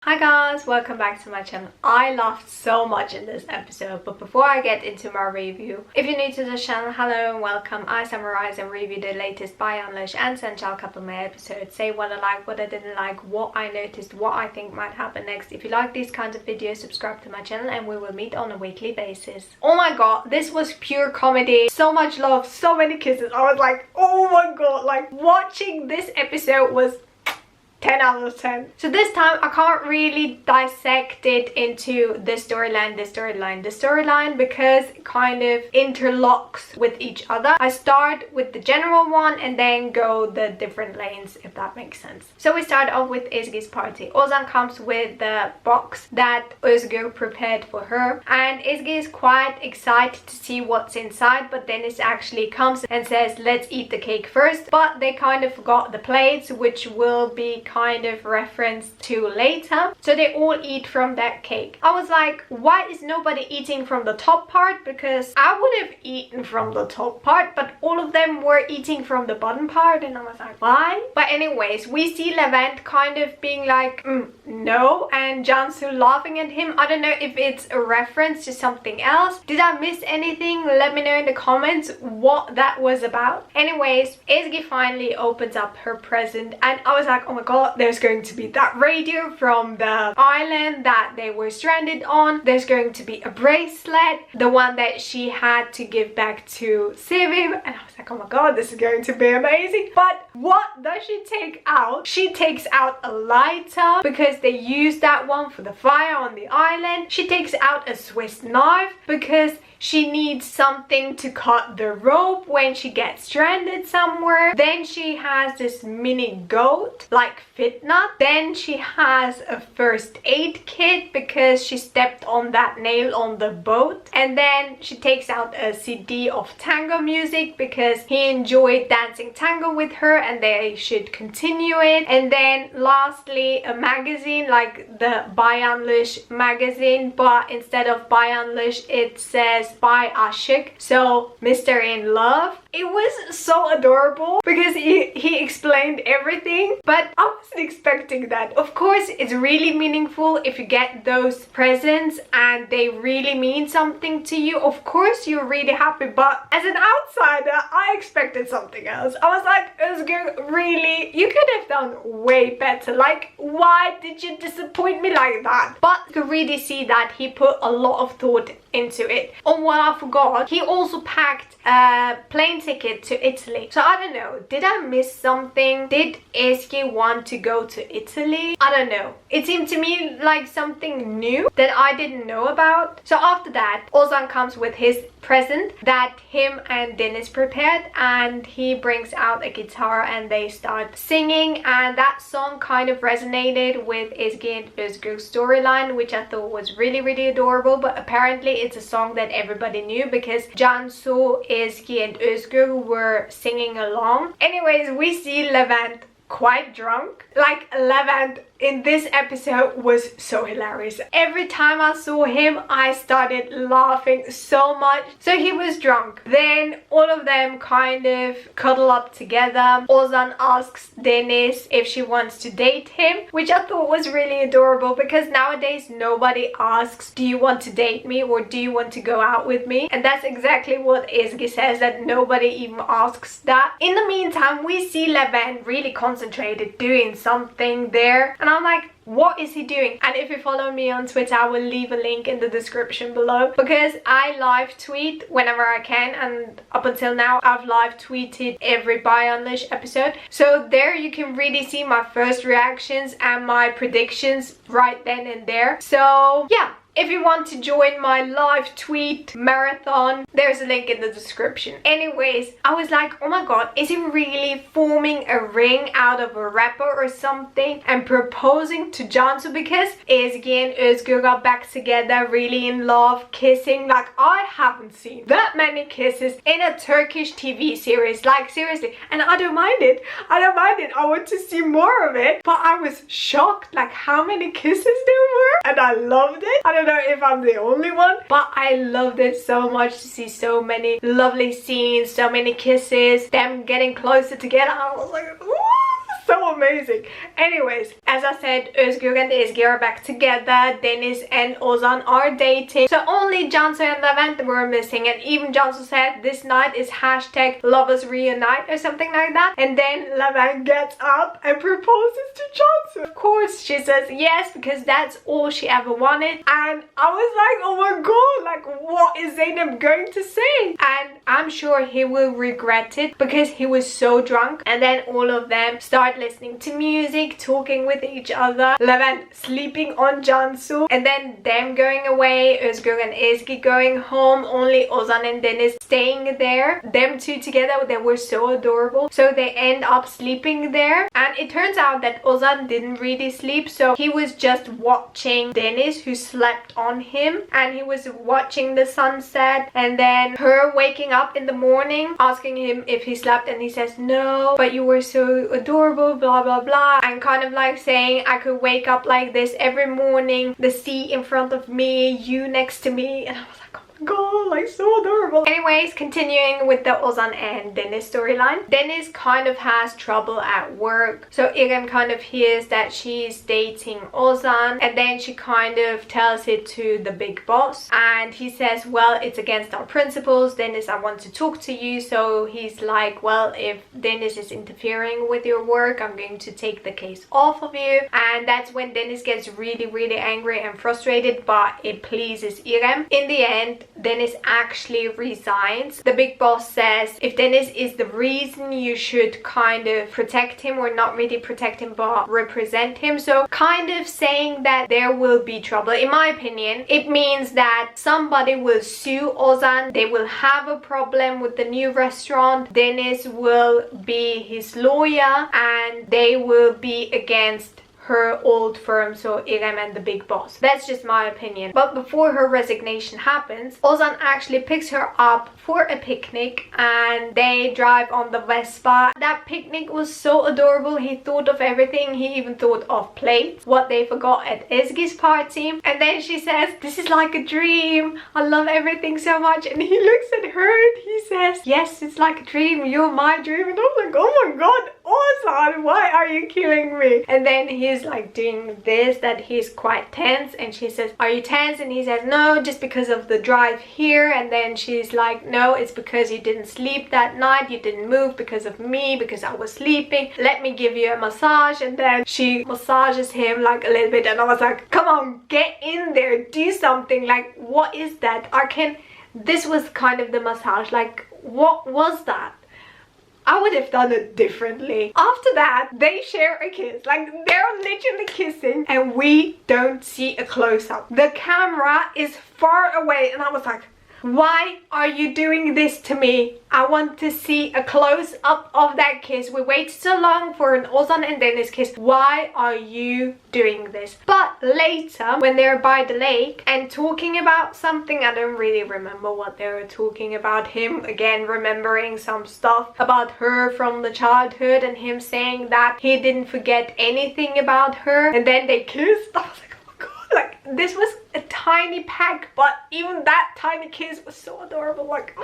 Hi guys, welcome back to my channel. I laughed so much in this episode, but before I get into my review, if you're new to the channel, hello and welcome. I summarize and review the latest by Yanlış and Sensual couple my episodes, say what I like, what I didn't like, what I noticed, what I think might happen next. If you like these kinds of videos, subscribe to my channel and we will meet on a weekly basis. Oh my god, this was pure comedy. So much love, so many kisses. I was like, oh my god, like watching this episode was 10 out of 10. So this time I can't really dissect it into this storyline because it kind of interlocks with each other. I start with the general one and then go the different lanes, if that makes sense. So we start off with Ezgi's party. Ozan comes with the box that Özgür prepared for her and Ezgi is quite excited to see what's inside, but then it actually comes and says let's eat the cake first, but they kind of forgot the plates, which will be kind of referenced to later. So they all eat from that cake. I was like, why is nobody eating from the top part? Because I would have eaten from the top part, but all of them were eating from the bottom part and I was like, why? But anyways, we see Levent kind of being like, no, and Cansu laughing at him. I don't know if it's a reference to something else. Did I miss anything? Let me know in the comments what that was about. Anyways, Ezgi finally opens up her present and I was like, oh my god, there's going to be that radio from the island that they were stranded on. There's going to be a bracelet, the one that she had to give back to Sevim, and I was like, oh my god, this is going to be amazing. But what does she take out? She takes out a lighter because they used that one for the fire on the island. She takes out a Swiss knife because she needs something to cut the rope when she gets stranded somewhere. Then she has this mini goat like Fitna. Then she has a first aid kit because she stepped on that nail on the boat. And then she takes out a CD of tango music because he enjoyed dancing tango with her and they should continue it. And then lastly, a magazine like the Yanlış magazine, but instead of Yanlış it says by Aşık, so Mr. in Love. It was so adorable because he explained everything, but I wasn't expecting that. Of course, it's really meaningful if you get those presents and they really mean something to you. Of course, you're really happy, but as an outsider, I expected something else. I was like, Özgür, really? You could have done way better. Like, why did you disappoint me like that? But you could really see that he put a lot of thought into it. Oh, what I forgot, he also packed a plane ticket to Italy. So I don't know, did I miss something? Did Ezgi want to go to Italy? I don't know. It seemed to me like something new that I didn't know about. So after that, Ozan comes with his present that him and Dennis prepared and he brings out a guitar and they start singing, and that song kind of resonated with Ezgi and Özgür's storyline, which I thought was really adorable. But apparently it's a song that everybody knew because Cansu, Ezgi and Özgür were singing along. Anyways, we see Levent quite drunk. Like, Levent in this episode was so hilarious. Every time I saw him, I started laughing so much. So he was drunk. Then all of them kind of cuddle up together. Ozan asks Dennis if she wants to date him, which I thought was really adorable because nowadays nobody asks, do you want to date me or do you want to go out with me? And that's exactly what Ezgi says, that nobody even asks that. In the meantime, we see Levent really concentrated doing something there. And I'm like, what is he doing? And if you follow me on Twitter, I will leave a link in the description below because I live tweet whenever I can, and up until now I've live tweeted every Yanlış episode. So there you can really see my first reactions and my predictions right then and there. So yeah, if you want to join my live tweet marathon, there's a link in the description. Anyways, I was like, oh my god, is he really forming a ring out of a wrapper or something and proposing to Cansu? Because Ezgi and Özgür got back together, really in love, kissing. Like, I haven't seen that many kisses in a Turkish TV series. Like, seriously. And I don't mind it. I don't mind it. I want to see more of it. But I was shocked, like, how many kisses there were. And I loved it. I don't know if I'm the only one, but I loved it so much to see so many lovely scenes, so many kisses, them getting closer together. I was like, ooh, so amazing. Anyways, as I said, Özgür and Ezgi are back together. Deniz and Ozan are dating. So only Cansu and Levent were missing, and even Cansu said this night is hashtag lovers reunite or something like that. And then Levent gets up and proposes to Cansu. Of course she says yes, because that's all she ever wanted. And I was like, oh my god, like what is Zeynep going to say? And I'm sure he will regret it, because he was so drunk. And then all of them start listening to music, talking with each other, Levent sleeping on Cansu, and then them going away, Özgür and Ezgi going home, only Ozan and Deniz staying there. Them two together, they were so adorable. So they end up sleeping there, and it turns out that Ozan didn't really sleep, so he was just watching Deniz, who slept on him, and he was watching the sunset, and then her waking up in the morning asking him if he slept, and he says no, but you were so adorable, blah blah blah, and kind of like saying I could wake up like this every morning, the sea in front of me, you next to me. And I was like, oh my god, like so adorable. Anyways, continuing with the Ozan and Deniz storyline. Deniz kind of has trouble at work, so İrem kind of hears that she's dating Ozan, and then she kind of tells it to the big boss, and he says, well, it's against our principles, Deniz, I want to talk to you. So he's like, well, if Deniz is interfering with your work, I'm going to take the case off of you. And that's when Deniz gets really angry and frustrated, but it pleases İrem. In the end, Deniz actually resigns. The big boss says if Deniz is the reason, you should kind of protect him, or not really protect him but represent him. So kind of saying that there will be trouble. In my opinion, it means that somebody will sue Ozan, they will have a problem with the new restaurant, Deniz will be his lawyer, and they will be against her old firm, so İrem and the big boss. That's just my opinion. But before her resignation happens, Ozan actually picks her up for a picnic, and they drive on the Vespa. That picnic was so adorable. He thought of everything. He even thought of plates, what they forgot at Ezgi's party. And then she says, this is like a dream, I love everything so much. And he looks at her and he says, yes, it's like a dream, you're my dream. And I was like, oh my god, Ozan, why are you killing me? And then he's like doing this, that he's quite tense, and she says, are you tense? And he says, no, just because of the drive here. And then she's like, no, it's because you didn't sleep that night, you didn't move because of me, because I was sleeping, let me give you a massage. And then she massages him like a little bit, and I was like, come on, get in there, do something. Like, what is that? This was kind of the massage, like what was that? I would have done it differently. After that, they share a kiss. Like, they're literally kissing, and we don't see a close-up. The camera is far away, and I was like, why are you doing this to me? I want to see a close-up of that kiss. We waited so long for an Ozan and Deniz kiss. Why are you doing this? But later, when they're by the lake and talking about something, I don't really remember what they were talking about. Him again remembering some stuff about her from the childhood, and him saying that he didn't forget anything about her, and then they kissed. I was like, oh my god, like this was a tiny pack, but even that tiny kiss was so adorable. Like,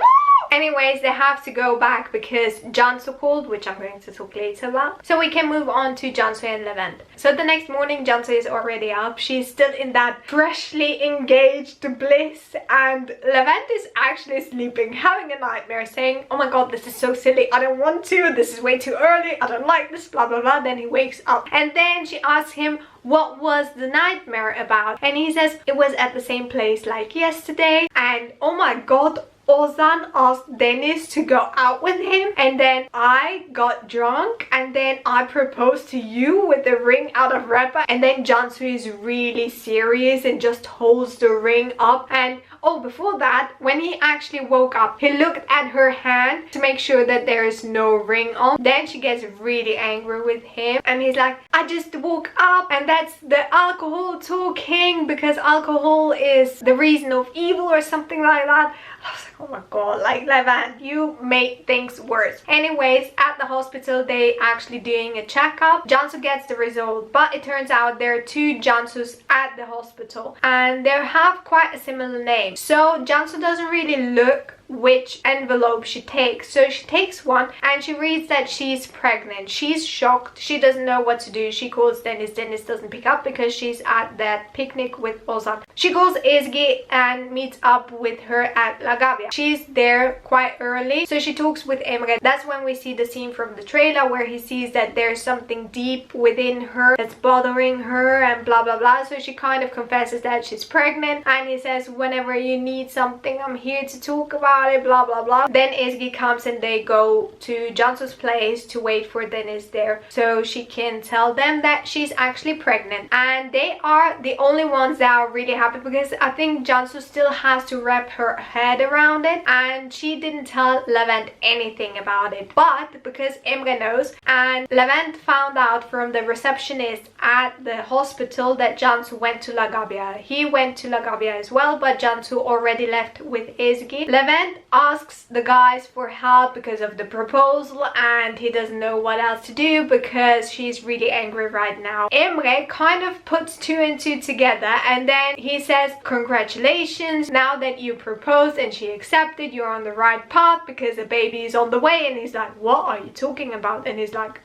anyways, they have to go back because Cansu called, which I'm going to talk later about. So we can move on to Cansu and Levent. So the next morning, Cansu is already up. She's still in that freshly engaged bliss, and Levent is actually sleeping, having a nightmare, saying, oh my god, this is so silly, I don't want to, this is way too early, I don't like this, blah blah blah. Then he wakes up, and then she asks him, what was the nightmare about? And he says, it was at the same place like yesterday. And oh my god, Ozan asked Deniz to go out with him, and then I got drunk, and then I proposed to you with the ring out of wrapper. And then Cansu is really serious and just holds the ring up. And oh, before that, when he actually woke up, he looked at her hand to make sure that there is no ring on. Then she gets really angry with him, and he's like, I just woke up, and that's the alcohol talking, because alcohol is the reason of evil or something like that. I was like, oh my god, like Levent, you made things worse. Anyways, at the hospital, they actually doing a checkup. Cansu gets the result, but it turns out there are two Cansus at the hospital, and they have quite a similar name. So Cansu doesn't really look which envelope she takes. So she takes one and she reads that she's pregnant. She's shocked. She doesn't know what to do. She calls Dennis. Dennis doesn't pick up because she's at that picnic with Ozan. She calls Ezgi and meets up with her at La Gabia. She's there quite early, so she talks with Emre. That's when we see the scene from the trailer where he sees that there's something deep within her that's bothering her and blah blah blah. So she kind of confesses that she's pregnant, and he says, whenever you need something, I'm here to talk about it, blah blah blah. Then Ezgi comes and they go to Cansu's place to wait for Dennis there so she can tell them that she's actually pregnant. And they are the only ones that are really happy, because I think Cansu still has to wrap her head around it, and she didn't tell Levent anything about it. But because Emre knows, and Levent found out from the receptionist at the hospital that Cansu went to La Gabia. He went to La Gabia as well, but Cansu already left with Ezgi. Levent asks the guys for help because of the proposal, and he doesn't know what else to do because she's really angry right now. Emre kind of puts two and two together, and then he says, congratulations, now that you proposed and she accepted, you're on the right path because the baby is on the way. And he's like, what are you talking about? And he's like,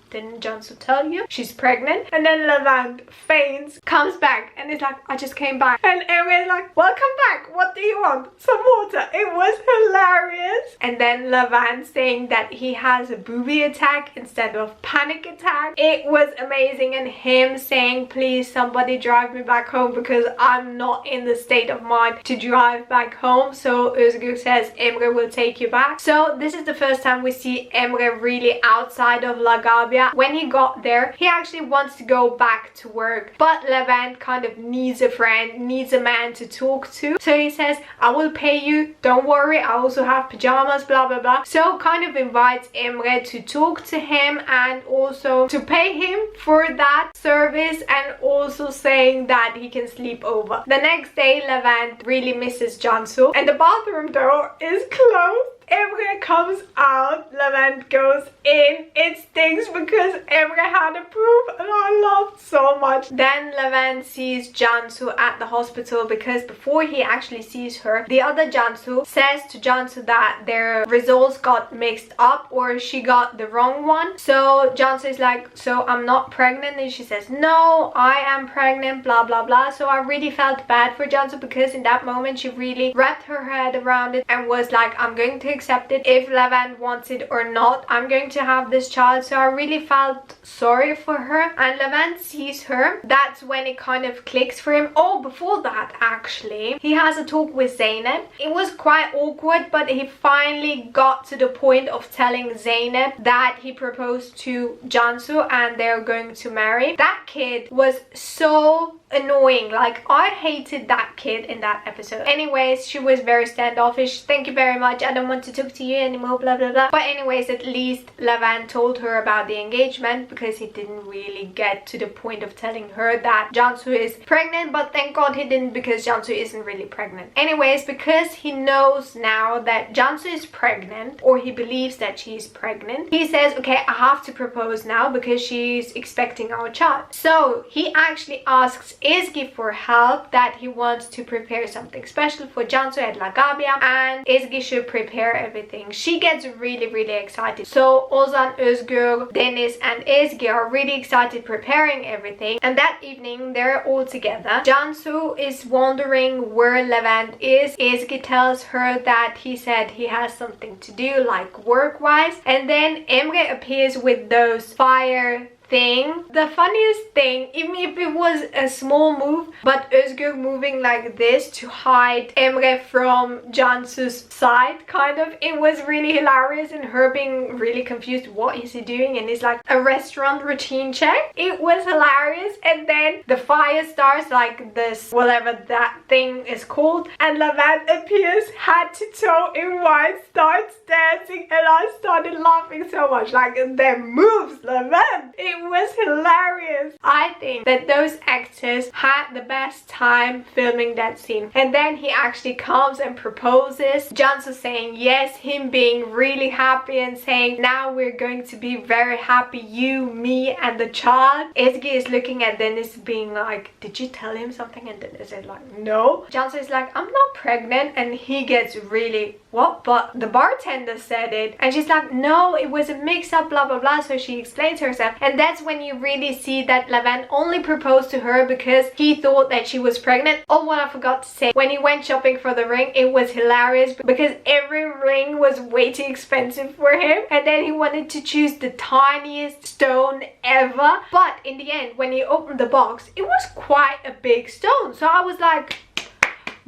didn't Cansu tell you she's pregnant? And then Levent faints, comes back, and he's like, I just came back. And Emre's like, welcome back, what do you want? Some water. It was hilarious. And then Levent saying that he has a booby attack instead of panic attack. It was amazing. And him saying, please somebody drive me back home because I'm not in the state of mind to drive back home. So Özgür says Emre will take you back. So this is the first time we see Emre really outside of La Gabia. When he got there, he actually wants to go back to work, but Levent kind of needs a friend, needs a man to talk to. So he says, I will pay you, don't worry, I also have pajamas, blah blah blah. So kind of invites Emre to talk to him and also to pay him for that service, and also saying that he can sleep over. The next day Levent really misses Cansu, and the bathroom door is closed. Emre comes out, Levent goes in. It stinks because Emre had a poop, and I laughed so much. Then Levent sees Cansu at the hospital, because before he actually sees her, the other Cansu says to Cansu that their results got mixed up, or she got the wrong one. So Cansu is like, so I'm not pregnant? And she says, no, I am pregnant, blah blah blah. So I really felt bad for Cansu, because in that moment she really wrapped her head around it and was like, I'm going to accept it. If Levent wants it or not, I'm going to have this child. So I really felt sorry for her. And Levent sees her. That's when it kind of clicks for him. Oh, before that, actually, he has a talk with Zeynep. It was quite awkward, but he finally got to the point of telling Zeynep that he proposed to Cansu and they're going to marry. That kid was so annoying. Like, I hated that kid in that episode. Anyways, she was very standoffish. Thank you very much, I don't want to talk to you anymore, blah blah blah. But anyways, at least Levent told her about the engagement, because he didn't really get to the point of telling her that Cansu is pregnant. But thank God he didn't, because Cansu isn't really pregnant. Anyways, because he knows now that Cansu is pregnant, or he believes that she's pregnant, he says, okay, I have to propose now because she's expecting our child. So he actually asks Ezgi for help, that he wants to prepare something special for Cansu at La Gabia, and Ezgi should prepare everything. She gets really excited. So Ozan, Özgür, Dennis and Ezgi are really excited preparing everything. And that evening they're all together. Cansu is wondering where Levent is. Ezgi tells her that he said he has something to do, like work-wise. And then Emre appears with those fire thing. The funniest thing, even if it was a small move, but Özgür moving like this to hide Emre from Cansu's side, kind of, it was really hilarious, and her being really confused, what is he doing? And it's like a restaurant routine check. It was hilarious. And then the fire starts, like this, whatever that thing is called, and Levent appears head to toe in white, starts dancing, and I started laughing so much. Like, their moves, Levent, it was hilarious. I think that those actors had the best time filming that scene. And then he actually comes and proposes. Jansu saying yes, him being really happy and saying, now we're going to be very happy, you, me, and the child. Ezgi is looking at Dennis being like, did you tell him something? And Dennis is like, no. Jansu is like, I'm not pregnant. And he gets really, what? But the bartender said it. And she's like, no, it was a mix-up, blah blah blah. So she explains herself, and that's when you really see that Levent only proposed to her because he thought that she was pregnant. Oh, what I forgot to say, when he went shopping for the ring, it was hilarious because every ring was way too expensive for him, and then he wanted to choose the tiniest stone ever. But in the end, when he opened the box, it was quite a big stone. So I was like,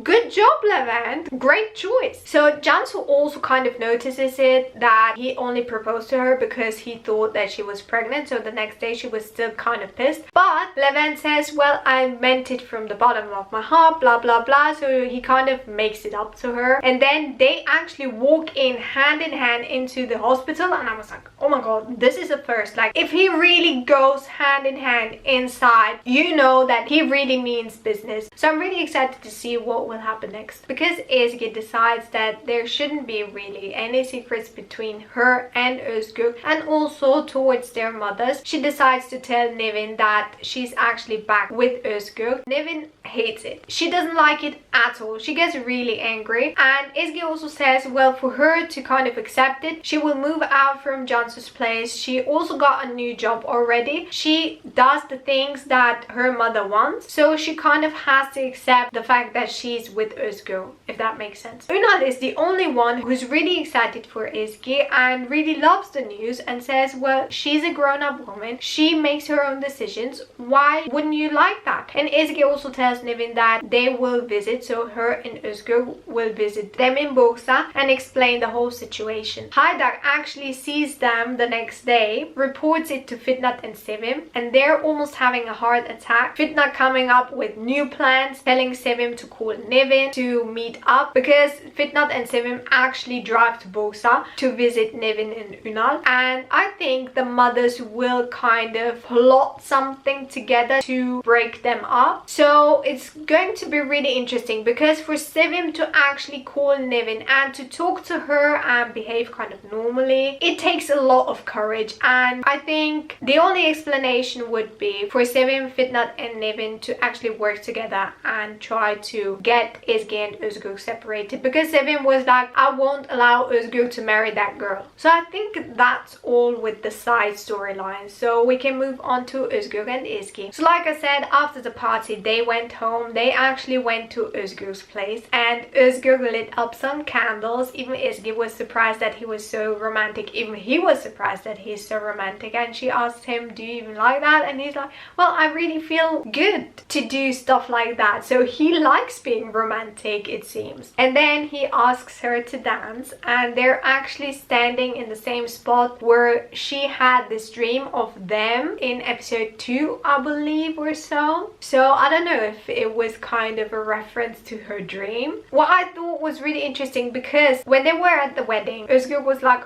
good job, Levent. Great choice. So Jansu also kind of notices it, that he only proposed to her because he thought that she was pregnant. So the next day she was still kind of pissed. But Levent says, well, I meant it from the bottom of my heart, blah blah blah. So he kind of makes it up to her. And then they actually walk in hand into the hospital. And I was like, oh my god, this is a first. Like, if he really goes hand in hand inside, you know that he really means business. So I'm really excited to see what will happen next, because Ezgi decides that there shouldn't be really any secrets between her and Özgür, and also towards their mothers. She decides to tell Nevin that she's actually back with Özgür. Nevin hates it. She doesn't like it at all. She gets really angry, and Ezgi also says, well, for her to kind of accept it, she will move out from Cansu's place. She also got a new job already. She does the things that her mother wants, so she kind of has to accept the fact that she's with Özgür, if that makes sense. Ünal is the only one who's really excited for Ezgi and really loves the news and says, well, she's a grown-up woman, she makes her own decisions, why wouldn't you like that? And Ezgi also tells Nevin that they will visit, so her and Özgür will visit them in Bursa and explain the whole situation. Haydar actually sees them the next day, reports it to Fitnat and Sevim, and they're almost having a heart attack. Fitnat coming up with new plans, telling Sevim to call Nevin to meet up, because Fitnat and Sevim actually drive to Bursa to visit Nevin and Ünal, and I think the mothers will kind of plot something together to break them up. So it's going to be really interesting, because for Sevim to actually call Nevin and to talk to her and behave kind of normally, it takes a lot of courage, and I think the only explanation would be for Sevim, Fitnat and Nevin to actually work together and try to get Ezgi and Özgür separated, because Sevim was like, I won't allow Özgür to marry that girl. So I think that's all with the side storylines, so we can move on to Özgür and Ezgi. So like I said, after the party they went home. They actually went to Özgür's place, and Özgür lit up some candles. Even Ezgi was surprised that he was so romantic. Even he was surprised that he's so romantic, and she asked him, do you even like that? And he's like, well, I really feel good to do stuff like that. So he likes being romantic, it seems. And then he asks her to dance, and they're actually standing in the same spot where she had this dream of them in episode 2, I believe, or so. So I don't know if it was kind of a reference to her dream. What I thought was really interesting, because when they were at the wedding, Özgür was like,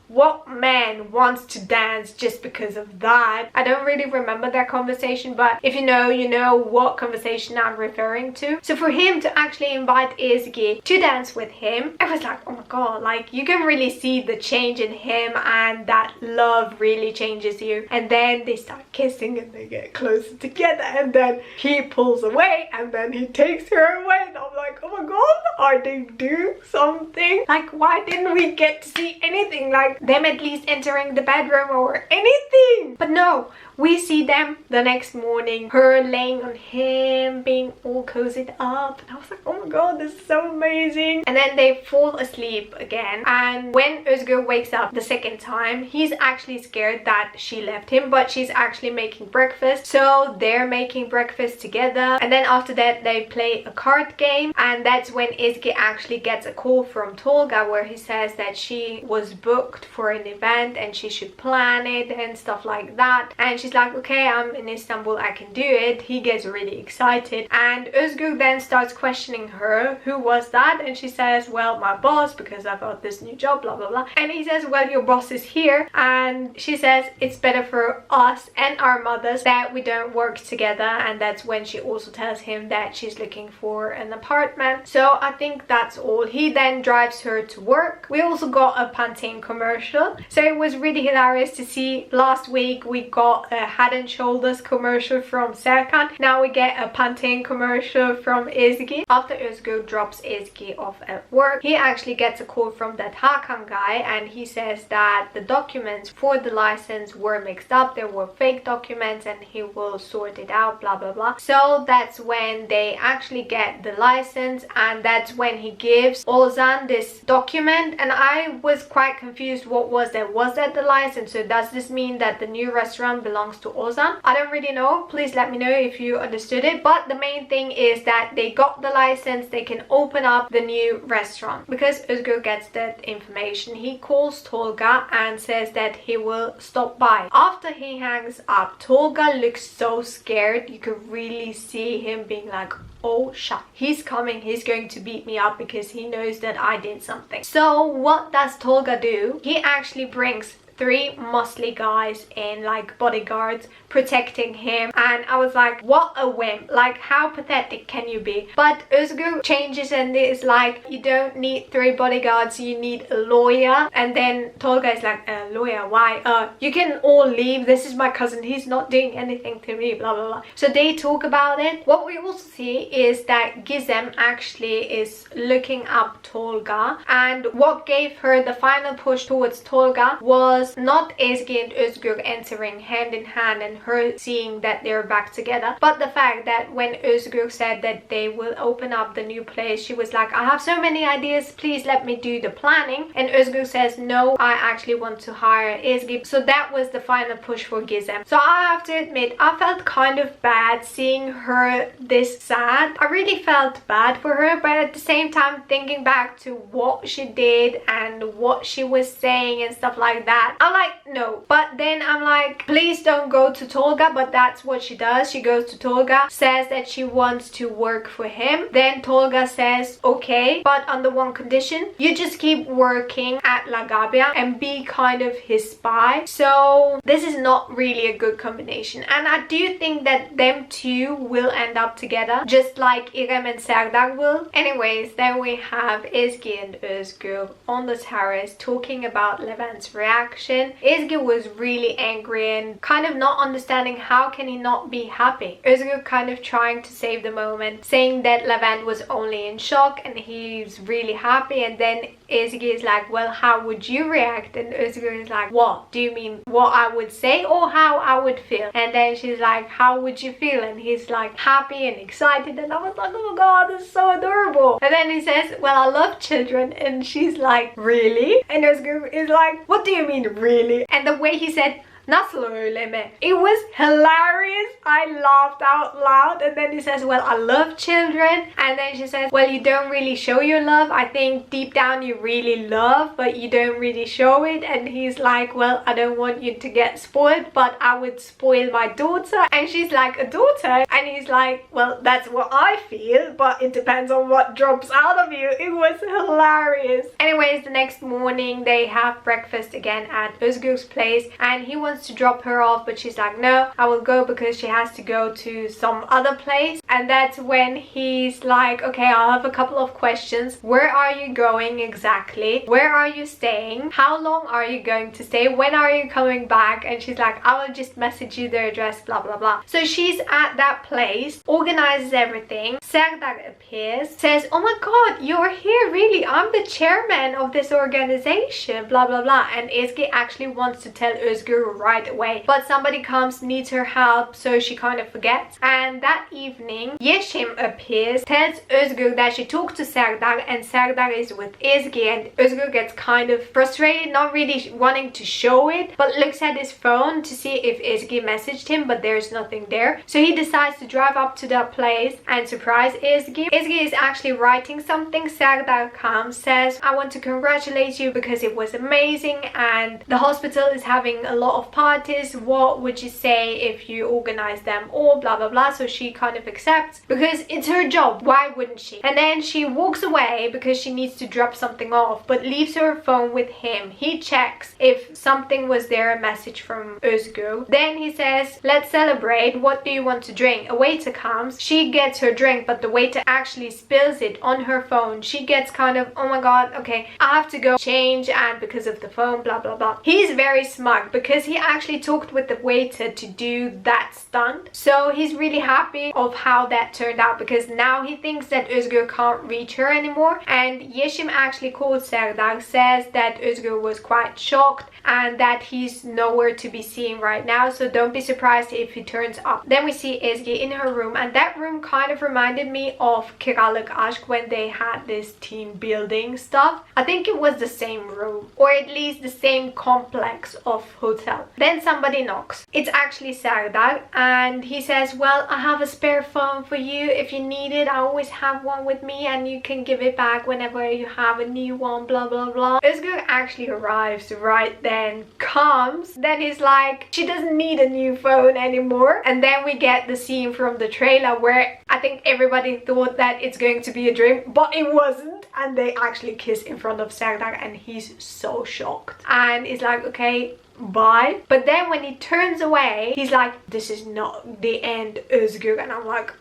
what man wants to dance just because of that? I don't really remember that conversation, but if you know, you know what conversation I'm referring to. So for him to actually invite Ezgi to dance with him, I was like, oh my god, like you can really see the change in him, and that love really changes you. And then they start kissing and they get closer together, and then he pulls away and then he takes her away, and I'm like, oh my god, are they doing something? Like, why didn't we get to see anything like them at least entering the bedroom or anything? But no, we see them the next morning, her laying on him, being all cozied up, and I was like, oh my god, this is so amazing. And then they fall asleep again, and when Özgür wakes up the second time, he's actually scared that she left him, but she's actually making breakfast, so they're making breakfast together. And then after that they play a card game, and that's when Ezgi actually gets a call from Tolga where he says that she was booked for an event and she should plan it and stuff like that, and she she's like, okay, I'm in Istanbul, I can do it. He gets really excited, and Özgür then starts questioning her, who was that? And she says, well, my boss, because I've got this new job, blah blah blah. And he says, well, your boss is here. And she says it's better for us and our mothers that we don't work together. And that's when she also tells him that she's looking for an apartment. So I think that's all. He then drives her to work. We also got a Pantene commercial, so it was really hilarious to see. Last week we got a Head and Shoulders commercial from Serkan. Now we get a Pantene commercial from Ezgi. After Özgür drops Ezgi off at work, he actually gets a call from that Hakan guy, and he says that the documents for the license were mixed up. There were fake documents and he will sort it out, blah blah blah. So that's when they actually get the license, and that's when he gives Ozan this document. And I was quite confused. What was that? Was that the license? So does this mean that the new restaurant belongs to Ozan? I don't really know. Please let me know if you understood it. But the main thing is that they got the license, they can open up the new restaurant. Because Özgür gets that information, he calls Tolga and says that he will stop by. After he hangs up, Tolga looks so scared. You could really see him being like, oh shit, he's coming, he's going to beat me up because he knows that I did something. So what does Tolga do? He actually brings 3 muscly guys in, like bodyguards, protecting him, and I was like, what a wimp, like how pathetic can you be? But Özgür changes and is like, you don't need 3 bodyguards, you need a lawyer. And then Tolga is like, a lawyer, why? You can all leave, this is my cousin, he's not doing anything to me, blah blah blah. So they talk about it. What we also see is that Gizem actually is looking up Tolga, and what gave her the final push towards Tolga was not Ezgi and Özgür entering hand in hand and her seeing that they're back together, but the fact that when Özgür said that they will open up the new place, she was like, I have so many ideas, please let me do the planning. And Özgür says, no, I actually want to hire Ezgi. So that was the final push for Gizem. So I have to admit, I felt kind of bad seeing her this sad. I really felt bad for her, but at the same time, thinking back to what she did and what she was saying and stuff like that, I'm like, no. But then I'm like, please don't go to Tolga. But that's what she does. She goes to Tolga, says that she wants to work for him. Then Tolga says, okay, but under one condition, you just keep working at La Gabia and be kind of his spy. So this is not really a good combination, and I do think that them two will end up together, just like İrem and Serdar will. Anyways, then we have Ezgi and Özgür on the terrace talking about Levent's reaction. Ezgi was really angry and kind of not understanding how can he not be happy. Özgür kind of trying to save the moment, saying that Levent was only in shock and he's really happy. And then Ezgi is like, well, how would you react? And Özgür is like, what? Do you mean what I would say or how I would feel? And then she's like, how would you feel? And he's like, happy and excited. And I was like, oh god, this is so adorable. And then he says, well, I love children. And she's like, really? And Özgür is like, what do you mean really? And the way he said, nasıl öyle mi? It was hilarious. I laughed out loud. And then he says, well, I love children. And then she says, well, you don't really show your love. I think deep down you really love, but you don't really show it. And he's like, well, I don't want you to get spoiled, but I would spoil my daughter. And she's like, a daughter? And he's like, well, that's what I feel, but it depends on what drops out of you. It was hilarious. Anyways, the next morning they have breakfast again at Özgür's place, and he wants to drop her off, but she's like, no, I will go because she has to go to some other place. And that's when he's like, okay, I'll have a couple of questions. Where are you going exactly? Where are you staying? How long are you going to stay? When are you coming back? And she's like, I will just message you the address, blah blah blah. So she's at that place, organizes everything. Serdar appears, says, oh my god, you're here, really? I'm the chairman of this organization, blah blah blah. And Ezgi actually wants to tell Özgür right away, but somebody comes, needs her help, so she kind of forgets. And that evening Yeşim appears, tells Özgür that she talked to Serdar and Serdar is with Ezgi, and Özgür gets kind of frustrated, not really wanting to show it, but looks at his phone to see if Ezgi messaged him, but there's nothing there. So he decides to drive up to that place and surprise Ezgi. Ezgi is actually writing something. Serdar comes, says, I want to congratulate you because it was amazing and the hospital is having a lot of parties. What would you say if you organize them all, blah blah blah. So she kind of accepts because it's her job, why wouldn't she? And then she walks away because she needs to drop something off, but leaves her phone with him. He checks if something was there, a message from Özgür. Then he says, let's celebrate, what do you want to drink? A waiter comes, she gets her drink, but the waiter actually spills it on her phone. She gets kind of, oh my god, okay, I have to go change, and because of the phone, blah blah blah. He's very smug because he actually talked with the waiter to do that stunt, so he's really happy of how that turned out, because now he thinks that Özgür can't reach her anymore. And Yeşim actually called Serdar, says that Özgür was quite shocked and that he's nowhere to be seen right now, so don't be surprised if he turns up. Then we see Ezgi in her room, and that room kind of reminded me of Kiralık Aşk when they had this team building stuff. I think it was the same room, or at least the same complex of hotel. Then somebody knocks. It's actually Serdar, and he says, well, I have a spare phone for you if you need it. I always have one with me and you can give it back whenever you have a new one, blah blah blah. Özgür actually arrives right then, comes, then he's like, she doesn't need a new phone anymore. And then we get the scene from the trailer where I think everybody thought that it's going to be a dream, but it wasn't, and they actually kiss in front of Serdar, and he's so shocked and he's like, okay, bye. But then when he turns away, he's like, this is not the end, Özgür. And I'm like,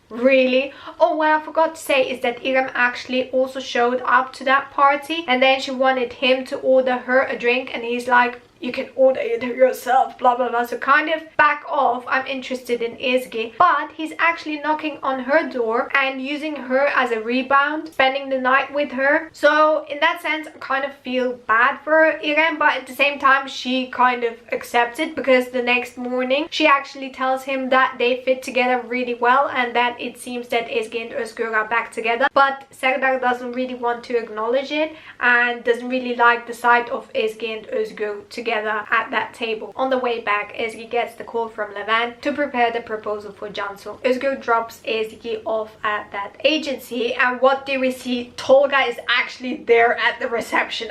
really? Oh, what I forgot to say is that İrem actually also showed up to that party, and then she wanted him to order her a drink, and he's like, you can order it yourself, blah blah blah. So kind of back off, I'm interested in Ezgi. But he's actually knocking on her door and using her as a rebound, spending the night with her. So in that sense, I kind of feel bad for İrem, but at the same time she kind of accepts it, because the next morning she actually tells him that they fit together really well and that it seems that Ezgi and Özgür are back together. But Serdar doesn't really want to acknowledge it and doesn't really like the sight of Ezgi and Özgür together at that table. On the way back, Ezgi gets the call from Levent to prepare the proposal for Cansu. Özgür drops Ezgi off at that agency, and what do we see? Tolga is actually there at the reception.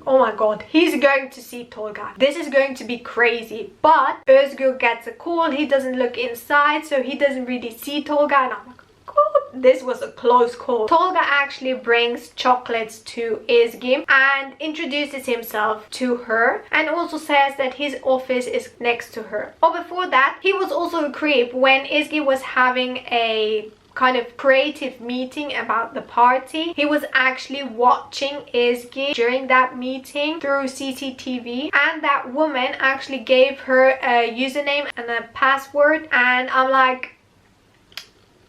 Oh my god, he's going to see Tolga. This is going to be crazy. But Özgür gets a call, he doesn't look inside, so he doesn't really see Tolga, and I'm like, god, this was a close call. Tolga actually brings chocolates to Ezgi and introduces himself to her, and also says that his office is next to her. Oh, before that, he was also a creep when Ezgi was having a kind of creative meeting about the party. He was actually watching Ezgi during that meeting through CCTV, and that woman actually gave her a username and a password, and I'm like,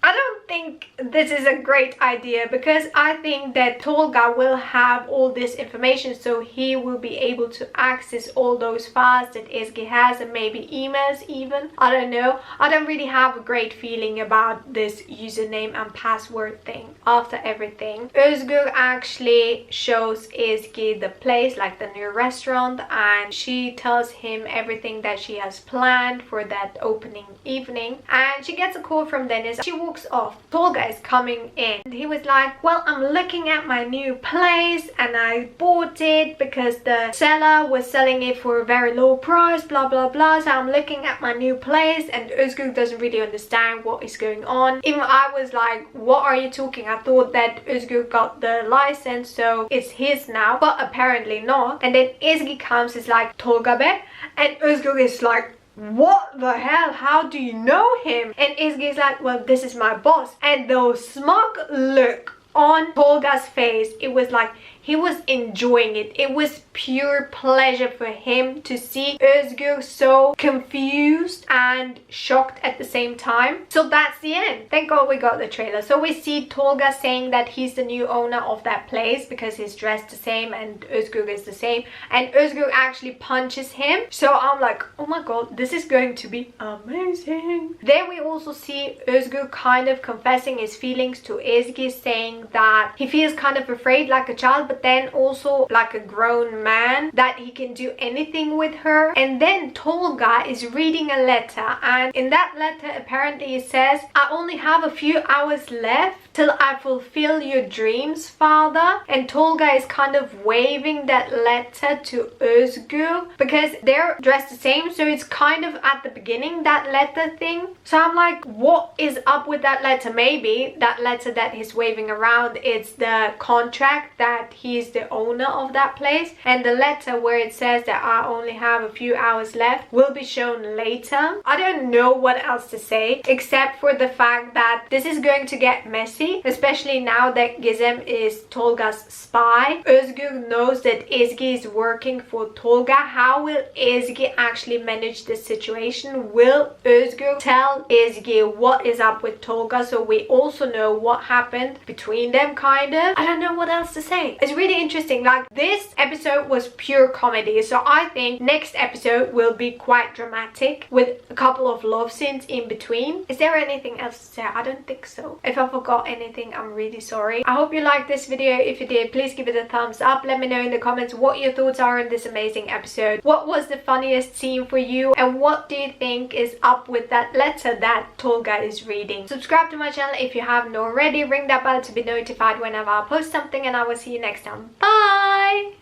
I don't think this is a great idea, because I think that Tolga will have all this information, so he will be able to access all those files that Ezgi has, and maybe emails even. I don't know. I don't really have a great feeling about this username and password thing after everything. Özgür actually shows Ezgi the place, like the new restaurant, and she tells him everything that she has planned for that opening evening. And she gets a call from Dennis. She walks off. Tolga is coming in, and he was like, well, I'm looking at my new place and I bought it because the seller was selling it for a very low price, blah blah blah, so I'm looking at my new place. And Özgür doesn't really understand what is going on. Even I was like, what are you talking? I thought that Özgür got the license, so it's his now, but apparently not. And then Ezgi comes, is like, Tolga be? And Özgür is like, what the hell, how do you know him? And Ezgi is like, well, this is my boss. And the smug look on Tolga's face, it was like he was enjoying it. It was pure pleasure for him to see Özgür so confused and shocked at the same time. So that's the end. Thank God we got the trailer. So we see Tolga saying that he's the new owner of that place because he's dressed the same and Özgür is the same. And Özgür actually punches him. So I'm like, oh my god, this is going to be amazing. Then we also see Özgür kind of confessing his feelings to Ezgi, saying that he feels kind of afraid like a child, but then also like a grown man, that he can do anything with her. And then Tolga is reading a letter, and in that letter apparently it says, I only have a few hours left till I fulfill your dreams, father. And Tolga is kind of waving that letter to Özgür because they're dressed the same, so it's kind of at the beginning, that letter thing. So I'm like, what is up with that letter? Maybe that letter that he's waving around, it's the contract that he's the owner of that place, and the letter where it says that I only have a few hours left will be shown later. I don't know what else to say except for the fact that this is going to get messy, especially now that Gizem is Tolga's spy. Özgür knows that Ezgi is working for Tolga. How will Ezgi actually manage this situation? Will Özgür tell Ezgi what is up with Tolga, so we also know what happened between them, kind of? I don't know what else to say. It's really interesting. Like, this episode was pure comedy, so I think next episode will be quite dramatic with a couple of love scenes in between. Is there anything else to say? I don't think so. If I forgot anything, I'm really sorry. I hope you liked this video. If you did, please give it a thumbs up. Let me know in the comments what your thoughts are on this amazing episode. What was the funniest scene for you, and what do you think is up with that letter that Tolga is reading? Subscribe to my channel if you haven't already. Ring that bell to be notified whenever I post something, and I will see you next time. Bye!